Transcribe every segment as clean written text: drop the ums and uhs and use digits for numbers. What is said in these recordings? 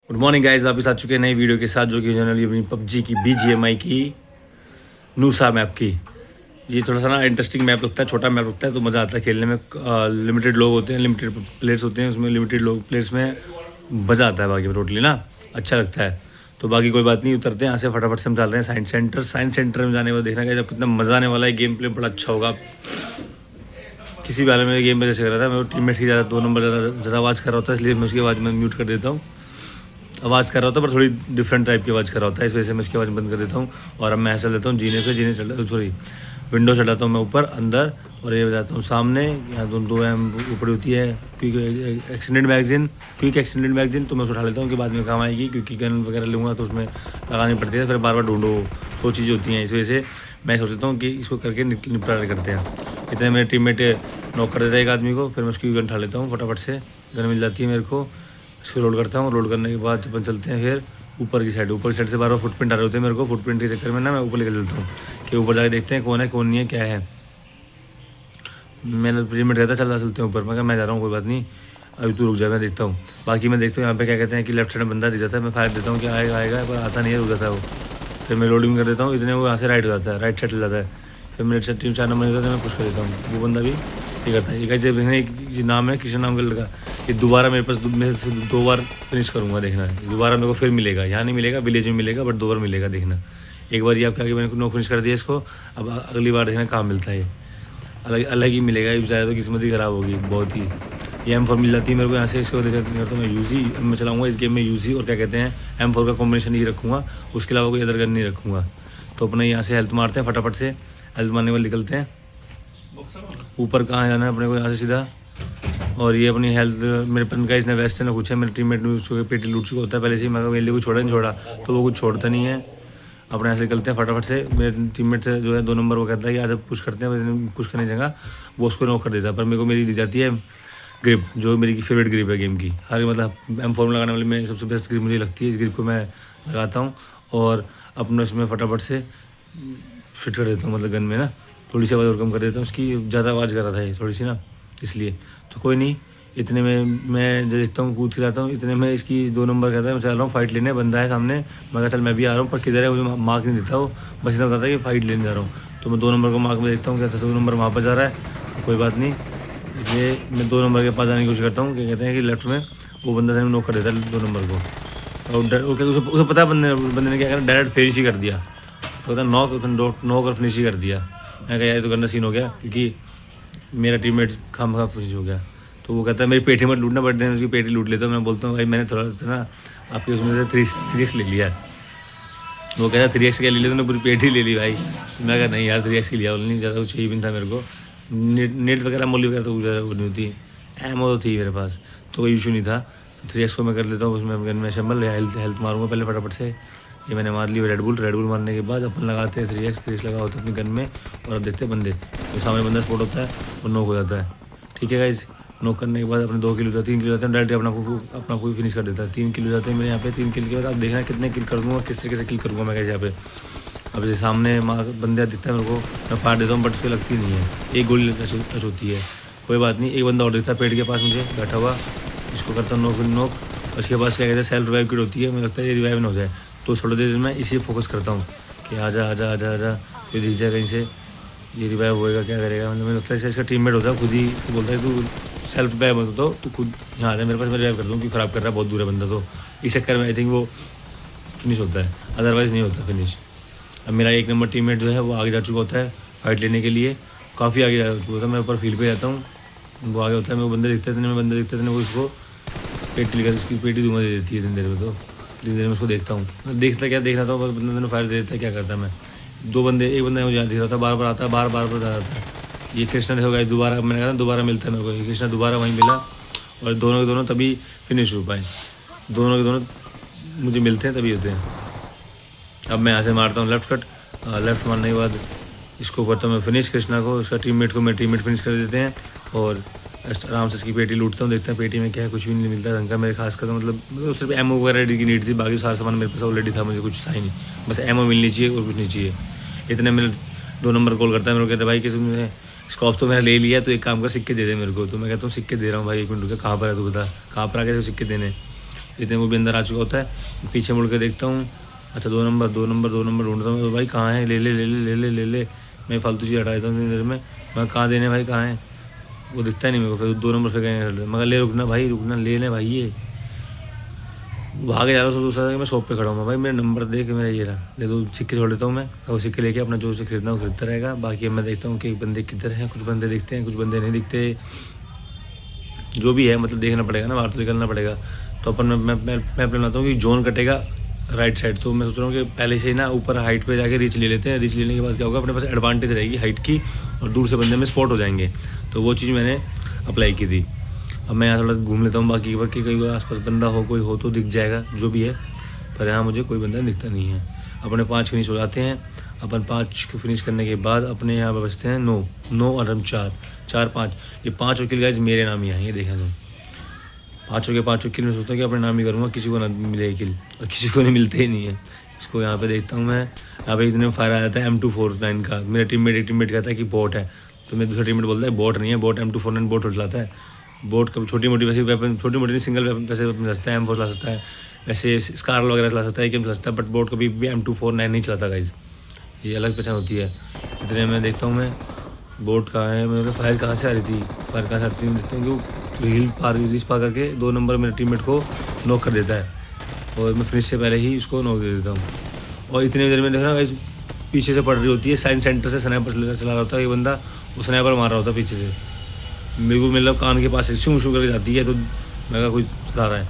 Good morning guys, वापस आ चुके हैं नई वीडियो के साथ, जो कि जनरली अपनी पबजी की BGMI की नूसा मैप की। ये थोड़ा सा ना इंटरेस्टिंग मैप लगता है, छोटा मैप लगता है, तो मज़ा आता है खेलने में। लिमिटेड लोग होते हैं, लिमिटेड प्लेयर्स होते हैं उसमें, लिमिटेड लोग प्लेयर्स में मज़ा आता है। बाकी टोटली ना अच्छा लगता है। तो बाकी कोई बात नहीं, उतरते हैं यहाँ से फटाफट से। हम चल रहे हैं साइंस सेंटर में जाने वाला। देखना क्या जब कितना मज़ा आने वाला है, गेम प्ले बड़ा अच्छा होगा। किसी भी हाल में गेम में जैसे कर रहा था, मेरे टीममेट की ज़्यादा 2 नंबर ज़्यादा आवाज़ कर रहा होता है, इसलिए मैं उसकी आवाज़ में म्यूट कर देता हूँ। आवाज़ कर रहा होता है पर थोड़ी डिफरेंट टाइप की आवाज़ कर रहा होता है, इस वजह से मैं उसकी आवाज़ बंद कर देता हूँ। और अब मैं ऐसा लेता हूँ जीने चढ़ा, सॉरी विंडो चढ़ाता हूँ मैं ऊपर अंदर, और ये बताता हूँ सामने यहाँ दो ऊपर होती है क्विक एक्सटेंडेड मैगजीन, तो मैं उसे उठा लेता हूँ कि बाद में काम आएगी, क्योंकि गन वगैरह लूँगा तो उसमें लगानी पड़ती है, फिर बार बार ढूंढो, वो चीज़ें होती हैं। इस वजह से मैं सोचता हूँ कि इसको करके निपटारा करते हैं। इतने मेरे टीममेट नॉक कर देता है एक आदमी को, फिर मैं उसकी गन उठा लेता हूँ फटाफट से। गन मिल जाती है मेरे को, इसको लोड करता हूँ। लोड करने के बाद अपन चलते हैं फिर ऊपर की साइड से बार बार फुटप्रिंट आ रहे होते हैं मेरे को। फुटप्रिंट के चक्कर में ना मैं ऊपर लेकर चलता हूँ कि ऊपर जाके देखते हैं कौन है कौन नहीं है क्या है। मैंने टीममेट कहता है चलते हैं ऊपर। मैं कहा मैं जा रहा हूँ, कोई बात नहीं, अभी तू रुक जा, मैं देखता हूँ। बाकी मैं देखता हूँ यहाँ पे क्या कहते हैं कि लेफ्ट साइड में बंदा दिख जाता है, मैं फायर देता हूँ कि आएगा पर आता नहीं है, रुक जाता है वो। फिर मैं लोडिंग कर देता हूँ, इतने वो यहाँ से राइट हो जाता है, राइट साइड चल जाता है। फिर मेरे से 3-4 नंबर निकलता है, मैं पुश कर देता हूँ। वो बंदा भी ये करता है। एक जब एक नाम है कृष्ण नाम का लड़का, ये दोबारा मेरे पास मैं 2 बार फिनिश करूँगा, देखना है। दोबारा मेरे को फिर मिलेगा, यहाँ नहीं मिलेगा, विलेज में मिलेगा, बट 2 बार मिलेगा, देखना। एक बार ये आपके आगे मैंने नो फिनिश कर दिया इसको, अब अगली बार देखना कहाँ मिलता है। अलग अलग ही मिलेगा, ये ज़्यादा तो किस्मत ही ख़राब होगी बहुत ही। ये M4 मिल जाती है मेरे को यहाँ से, इसको देखा तो मैं यूज़ी मैं चलाऊँगा इस गेम में, यूज़ी और क्या कहते हैं M4 का कॉम्बिनेशन ही रखूँगा, उसके अलावा कोई अदर गन नहीं रखूँगा। तो अपने यहाँ से हेल्थ मारते हैं फटाफट से, हेल्थ मारने वाले निकलते हैं। ऊपर कहाँ जाना है अपने को, यहाँ से सीधा। और ये अपनी हेल्थ मेरे पन का इसने वेस्ट ने पूछा, मेरे टीममेट ने उसको पेटी लूट चुका होता है पहले से ही। मैं मेरे लिए कुछ छोड़ा नहीं छोड़ा, तो वो कुछ छोड़ता नहीं है। अपने यहाँ से निकलते हैं फटाफट से। मेरे टीममेट से जो है 2 नंबर वो कहता है कि आज पुश करते हैं, पुश करने जगह वो उसको नॉक कर देता है। पर मेरे को मेरी दी जाती है ग्रिप, जो मेरी फेवरेट ग्रिप है गेम की। हर मतलब M4 लगाने वाली में सबसे बेस्ट ग्रिप मुझे लगती है। इस ग्रिप को मैं लगाता हूँ और अपने उसमें फटाफट से फिट कर देता हूँ, मतलब गन में ना थोड़ी सी आवाज़ और कम कर देता हूँ। उसकी ज़्यादा आवाज़ कर रहा था ये थोड़ी सी ना, इसलिए। तो कोई नहीं, इतने में मैं जो देखता हूँ कूद के जाता हूँ। इतने में इसकी 2 नंबर कहता है मैं चल रहा हूँ फाइट लेने, बंदा है सामने। मैं कहा चल मैं भी आ रहा हूँ, पर किधर है मुझे मार्क नहीं देता वो, बस इतना बताता है कि फाइट लेने जा रहा हूँ। तो मैं 2 नंबर को मार्क में देखता हूँ, कहता है 2 नंबर वहाँ पर जा रहा है, तो कोई बात नहीं। इसलिए मैं 2 नंबर के पास जाने की कोशिश करता हूँ। क्या कहते हैं कि लेफ्ट में वो बंदा था नॉक कर देता है 2 नंबर को। और उसे पता है बंदे ने क्या करा, डायरेक्ट फिनिश ही कर दिया। तो कहता नॉक और फिनिश ही कर दिया। मैं कहा यार तो गंदा सीन हो गया, क्योंकि मेरा टीममेट खाम फिनिश हो गया। तो वो कहता है मेरी पेटी मत लूटना, बट उसकी पेटी लूट लेता हूँ। मैं बोलता हूँ भाई मैंने थोड़ा सा ना आपके उसमें से 3x ले लिया। वो कहता है 3x क्या ले लिया, तूने पूरी पेटी ले ली भाई। तो मैं कहा नहीं यार 3x लिया, नहीं ज़्यादा कुछ चाहिए भी नहीं था मेरे को। नेट वगैरह मोली वगैरह तो कुछ ज़्यादा वो नहीं होती, एमओ तो थी मेरे पास, तो कोई इशू नहीं था। 3x को मैं कर लेता हूँ, उसमें गन में शम्बल हेल्थ मारूंगा पहले फटाफट से। ये मैंने मार ली रेड बुल मारने के बाद अपन लगाते हैं 3x लगा होता है अपनी गन में। और अब देखते हैं बंदे, तो सामने बंदा स्पॉट होता है और नॉक हो जाता है। ठीक है गाइस, नॉक करने के बाद अपने 2 किल होता है, 3 किल होता है, डायरेक्ट अपना को फिनिश कर देता है। 3 किल हो जाते हैं मेरे यहाँ पे। 3 किल के बाद आप देखना कितने किल कर दूँगा, किस तरीके से किल करूँगा मैं कैसे यहाँ पे। अब जैसे सामने बंदा दिखता है मेरे को, मैं फाड़ देता हूँ, बट उसको लगती नहीं है, एक गोली टच होती है। कोई बात नहीं, एक बंदा और दिखता है पेट के पास मुझे बैठा हुआ, इसको करता हूँ नॉक। उसके बाद क्या कहते हैं सेल्फ रिवाइव किट होती है, मुझे लगता है ये रिवाइव ना हो जाए, तो थोड़ी देर में इसी फोकस करता हूँ कि आजा आजा आजा आजा, फिर दिख जाए कहीं से ये रिवाइव होएगा, क्या करेगा। मतलब मुझे लगता है इसका टीममेट होता है, खुद ही बोलता है तू सेल्फ रिवाइव होता हो तो खुद यहाँ आ जाए मेरे पास, मैं रिवाइव कर दूँ कि ख़राब कर रहा है, बहुत दूर है बंदा। तो इस चक्कर में आई थिंक वो फिनिश होता है, अदरवाइज़ नहीं होता फिनिश। अब मेरा 1 नंबर टीममेट जो है वो आगे जा चुका होता है फाइट लेने के लिए, काफ़ी आगे जा चुका होता है। मैं ऊपर फील्ड पे जाता हूँ, वो आगे होता है, मेरे को बंदे दिखते थे वो उसको पेटी लेकर उसकी पेटी दूंगा दे देती है इतनी देर में। तो इतनी देर में उसको देखता हूँ, देखना था, बंदे ने फायर दे देता है, क्या करता है मैं। 2 बंदे, एक बंदा मुझे दिख रहा था, बार बार आता है, बार बार जा रहा था। ये कृष्णा होगा दोबारा, मैंने कहा दोबारा मिलता है मेरे को, ये कृष्णा दोबारा वहीं मिला और दोनों के दोनों तभी फिनिश हो पाए। दोनों के दोनों मुझे मिलते हैं तभी होते हैं। अब मैं यहाँ से मारता हूँ लेफ्ट कट, लेफ्ट मारने के बाद इसको करता हूँ मैं फिनिश कृष्णा को, उसका टीममेट को मेरे टीममेट फिनिश कर देते हैं। और आराम से इसकी पेटी लूटता हूँ, देखता हूँ पेटी में क्या है, कुछ भी नहीं मिलता ढंग का मेरे खास का। तो मतलब सिर्फ एमओ वगैरह की नीड थी, बाकी सारा सामान मेरे पास ऑलरेडी था, मुझे कुछ था ही नहीं, बस एमओ मिलनी चाहिए और कुछ नहीं चाहिए। इतने मेरे 2 नंबर कॉल करता है मेरे को, कहता है भाई किसी ने स्कॉप तो मेरा ले लिया, तो एक काम कर सिक्के दे दे मेरे को। तो मैं कहता हूँ सिक्के दे रहा हूँ भाई, 1 मिनट से, कहाँ पर है तू बता, कहाँ पर आ गए सिक्के देने। इतने वो भी अंदर आ चुका होता है। पीछे मुड़ के देखता हूँ, अच्छा 2 नंबर ढूंढता हूँ। तो भाई कहाँ है, ले ले ले ले ले ले ले ले मैं फालतू चीज़ हटा देता हूँ इतनी देर में। मैं कहाँ देने भाई, कहाँ है वो, दिखता नहीं मेरे को। फिर 2 नंबर फिर कहीं मगर ले, रुकना भाई रुकना, ले ले भाई। ये भागे जा रहा हूँ, दूसरा मैं शॉप पे खड़ा हूँ। भाई मेरा नंबर दे के मेरा ये रहा, ले 2 सिक्के छोड़ देता हूँ मैं, और सिक्के लेके अपना जो से खरीदना वो खरीदता रहेगा। बाकी मैं देखता हूँ कि बंदे किधर हैं, कुछ बंदे दिखते हैं, कुछ बंदे नहीं दिखते। जो भी है मतलब देखना पड़ेगा ना, बाहर तो निकलना पड़ेगा। तो अपन मैं बनाता हूँ कि जोन कटेगा राइट साइड। तो मैं सोच रहा हूँ कि पहले से ही ना ऊपर हाइट पे जाके रीच ले लेते हैं। रीच लेने के बाद क्या होगा, अपने पास एडवांटेज रहेगी हाइट की, और दूर से बंदे में स्पॉट हो जाएंगे। तो वो चीज़ मैंने अप्लाई की थी। अब मैं यहाँ थोड़ा घूम लेता हूँ, बाकी कहीं आसपास बंदा हो, कोई हो तो दिख जाएगा जो भी है, पर यहाँ मुझे कोई बंदा दिखता नहीं है। अपने 5 फिनिश हो जाते हैं। अपन 5 को फिनिश करने के बाद अपने यहाँ पर बचते हैं 9 और हम 4 5। ये 5 किल गाइस मेरे नाम ही आएंगे, देखें तुम। 5 किल मैं सोचता हूँ कि अपने नाम ही करूँगा, किसी को ना मिले किल, और किसी को नहीं मिलते ही नहीं है। इसको यहाँ पे देखता हूँ मैं, यहाँ पे इतने फायर आ जाता है M249 का। मेरा टीममेट कहता है कि बोट है, तो मेरा दूसरा टीममेट बोलता है बोट नहीं है, बोट M249 बोट चलाता है। बोट कभी छोटी मोटी वैसे वेपन, छोटी मोटी सिंगल वेपन वैसे चला सकता है, M4 चला सकता है, वैसे स्कार वगैरह चला सकता है, AK चला सकता है, बट बोट कभी भी M249 नहीं चलाता गाइज। ये अलग पहचान होती है। इतने मैं देखता हूँ मैं बोट कहाँ है, मेरे फायर कहाँ से आ रही थी, फायर कहाँ से आ रही थी, देखता हूँ कि रीच पार करके 2 नंबर मेरे टीममेट को नॉक कर देता है, और मैं फिनिश से पहले ही उसको नॉक दे देता हूँ। और इतनी देर में देख रहा हूँ पीछे से पड़ रही होती है, साइंस सेंटर से स्नाइपर चला रहा होता है ये बंदा, वो स्नाइपर मार रहा होता है पीछे से, मेरे को मतलब कान के पास शू शू करके जाती है। तो मैं कहा कोई चला रहा है,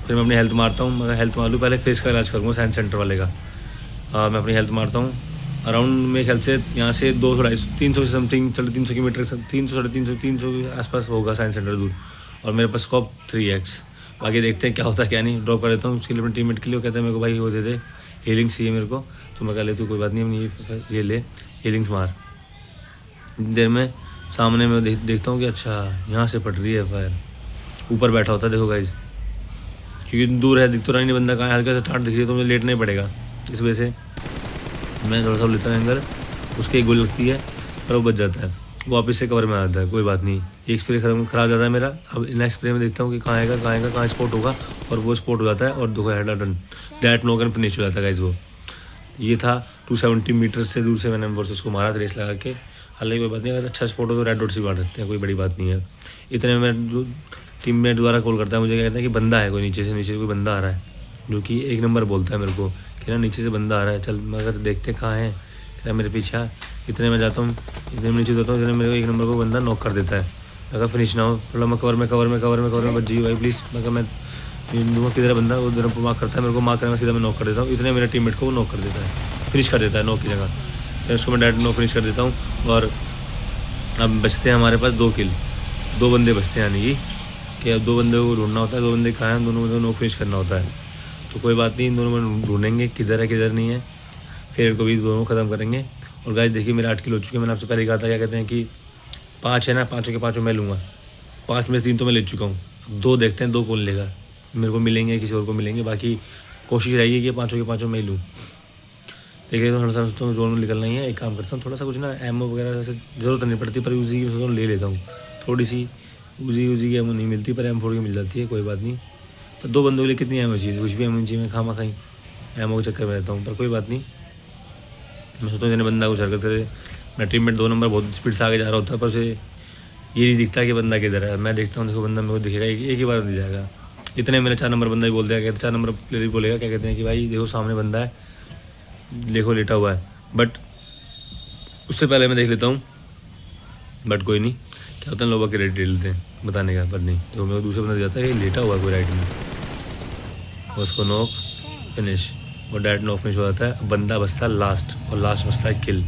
फिर मैं अपनी हेल्थ मारता हूँ। मैं हेल्थ मार लूँ, पहले फेस का इलाज करूँगा साइंस सेंटर वाले का। मैं अपनी हेल्थ मारता हूँ। अराउंड मेरे ख्याल से यहाँ से 200-300 से समथिंग, चलो 300 किलोमीटर, 300-350 के आसपास होगा साइंस सेंटर दूर, और मेरे पास स्कोप 3x। बाकी देखते हैं क्या होता है क्या नहीं। ड्रॉप कर देता हूँ उसके लिए अपने टीममेट के लिए। वो कहते हैं मेरे को भाई वो दे दे, हीलिंग्स चाहिए मेरे को। तो मैं कह लेती हूँ कोई बात नहीं, ये ले हीलिंग्स मार। देर में सामने में देखता हूँ कि अच्छा यहाँ से पड़ रही है फायर, ऊपर बैठा होता है देखो गाइज, क्योंकि दूर है, दिख तो रहा नहीं बंदा कहाँ है, हल्का सा ठाट दिख रही है तो मुझे लेटना ही पड़ेगा। इस वजह से मैं थोड़ा सा लेता हूँ अंदर, उसकी एक गोली लगती है पर वो बच जाता है, वो वापस से कवर में आ जाता है। कोई बात नहीं, एक स्प्रे खराब जाता है मेरा। अब नेक्स्ट स्प्रे में देखता हूँ कि कहाँ स्पॉट होगा, और वो स्पॉट हो जाता है, और दो head done direct knock finish हो जाता है गाइज। वो ये था 270 मीटर से दूर से मैंने वर्सेस उसको मारा था रेस लगा के। हालांकि कोई बात नहीं, अगर अच्छा स्पॉट हो तो रेड डॉट से मार सकते हैं, कोई बड़ी बात नहीं है। इतने में जो टीममेट द्वारा कॉल करता है मुझे, कहता है कि बंदा है कोई, नीचे से कोई बंदा आ रहा है, जो कि 1 नंबर बोलता है मेरे को कि ना नीचे से बंदा आ रहा है। चल मगर देखते कहाँ है, क्या मेरे पीछे। इतने में जाता हूँ, इतने में नीचे जाता हूँ, इतने मेरे को 1 नंबर को बंदा नॉक कर देता है। मैं फिनिश ना हो, थोड़ा मैं कवर में बच जी भाई प्लीज़। मैं दूँगा किधर बंदा, वो उधर मार्क करता है मेरे को, मार्क करने में सीधा मैं नॉक कर देता हूँ। इतने मेरे टीममेट को वो नॉक कर देता है, फिनिश कर देता है नॉक की जगह। फिर उसको मैं डायरेक्ट नॉक फिनिश कर देता हूँ। और अब बचते हैं हमारे पास 2 किल, 2 बंदे बचते हैं, यानी कि अब 2 बंदे को ढूंढना होता है। 2 बंदे कहाँ हैं, दोनों बंदों को नॉक फिनिश करना होता है। तो कोई बात नहीं, इन दोनों में ढूंढेंगे किधर है किधर नहीं है, फिर इनको भी दोनों ख़त्म करेंगे। और गाइस देखिए मेरे 8 किल हो चुके हैं। मैंने आपसे पहले कहा था, क्या कहते हैं कि 5 है ना, 5 के 5 मैं लूँगा। 5 में से 3 तो मैं ले चुका हूँ, 2 देखते हैं 2 कौन लेगा, मेरे को मिलेंगे किसी और को मिलेंगे। बाकी कोशिश रहेगी कि 5 के 5 मैं ही लूँ। देखिए तो थोड़ा सा सोचता हूँ जोन में निकलना ही है। एक काम करता हूँ, थोड़ा सा कुछ ना एमओ वगैरह से ज़रूरत नहीं पड़ती, पर यूजी की ले लेता हूँ। थोड़ी सी यूजी की एमओ नहीं मिलती, पर M4 की मिल जाती है, कोई बात नहीं। पर 2 बंदों के लिए कितनी एमओ चाहिए, कुछ भी एमओ चाहिए, मैं खामा खाई एमओ के चक्कर में रहता हूँ। पर कोई बात नहीं, मैं सोचता हूँ जैसे बंदा कुछ हरकत करे। मेरा टीममेट 2 नंबर बहुत स्पीड से आगे जा रहा होता है, पर उसे ये नहीं दिखता कि बंदा किधर है। मैं देखता हूँ, देखो बंदा मेरे को दिखेगा, एक ही बार दिख जाएगा। इतने मेरे 4 नंबर बंदा ही बोल देगा, कहते 4 नंबर प्लेयर ही बोलेगा, क्या कहते हैं कि भाई देखो सामने बंदा है, देखो लेटा हुआ है। बट उससे पहले मैं देख लेता हूँ, बट कोई नहीं, क्या होता है लोग के रेट दे लेते हैं बताने का, पर नहीं। तो मेरे को दूसरा बंदा दिख जाता है, ये लेटा हुआ है कोई राइट में, उसको नॉक फिनिश, और डायरेक्ट नॉक फिनिश हो जाता है। बंदा बचता है लास्ट, और लास्ट बचता है किल।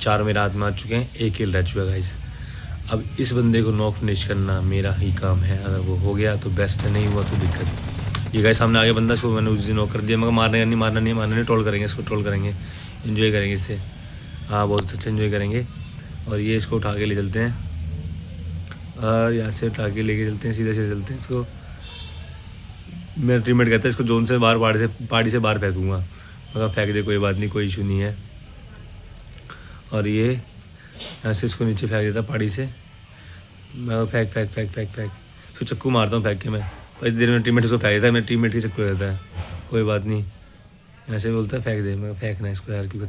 4 मेरे हाथ में आ चुके हैं, 1 किल रह चुका है गाइस। अब इस बंदे को नॉक फिनिश करना मेरा ही काम है। अगर वो हो गया तो बेस्ट है, नहीं हुआ तो दिक्कत। ये गाइस सामने आ गया बंदा, इसको मैंने उस दिन नॉक कर दिया। मगर मारने नहीं, ट्रोल करेंगे, इसको ट्रोल करेंगे, इन्जॉय करेंगे इससे। हाँ बहुत अच्छा इन्जॉय करेंगे। और ये इसको उठा के ले चलते हैं, और यहाँ से उठा के लेके चलते हैं, सीधे चलते हैं इसको। मेरा टीममेट कहता है इसको जोन से बाहर, पहाड़ी से बाहर फेंकूँगा। मगर फेंक दे, कोई बात नहीं, कोई इशू नहीं है। और ये यहाँ से इसको नीचे फेंक देता पहाड़ी से। मैं फेंक इसको चक्कू मारता हूँ फेंक के। मैं पर इस देर में टीममेट उसको फेंक देता है, मेरे टीममेट की चक्कर हो जाता है। कोई बात नहीं, ऐसे बोलता है फेंक दे, मैं फेंकना है इसको यार क्योंकि